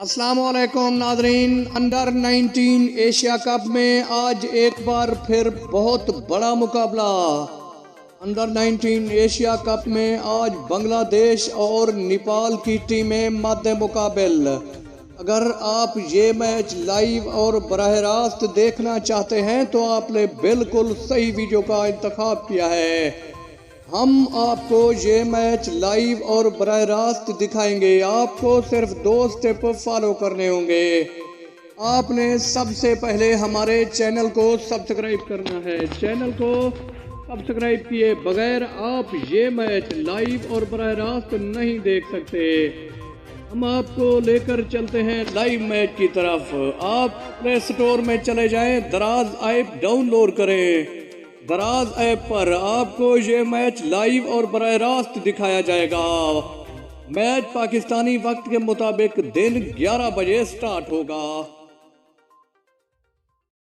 السلام علیکم ناظرین، انڈر 19 ایشیا کپ میں آج ایک بار پھر بہت بڑا مقابلہ۔ انڈر 19 ایشیا کپ میں آج بنگلہ دیش اور نیپال کی ٹیمیں مد مقابل۔ اگر آپ یہ میچ لائیو اور براہ راست دیکھنا چاہتے ہیں تو آپ نے بالکل صحیح ویڈیو کا انتخاب کیا ہے۔ ہم آپ کو یہ میچ لائیو اور براہ راست دکھائیں گے۔ آپ کو صرف 2 سٹیپ فالو کرنے ہوں گے۔ آپ نے سب سے پہلے ہمارے چینل کو سبسکرائب کرنا ہے۔ چینل کو سبسکرائب کیے بغیر آپ یہ میچ لائیو اور براہ راست نہیں دیکھ سکتے۔ ہم آپ کو لے کر چلتے ہیں لائیو میچ کی طرف۔ آپ پلے اسٹور میں چلے جائیں، دراز ایپ ڈاؤن لوڈ کریں۔ دراز ایپ پر آپ کو یہ میچ لائیو اور براہ راست دکھایا جائے گا۔ میچ پاکستانی وقت کے مطابق دن 11 بجے سٹارٹ ہوگا۔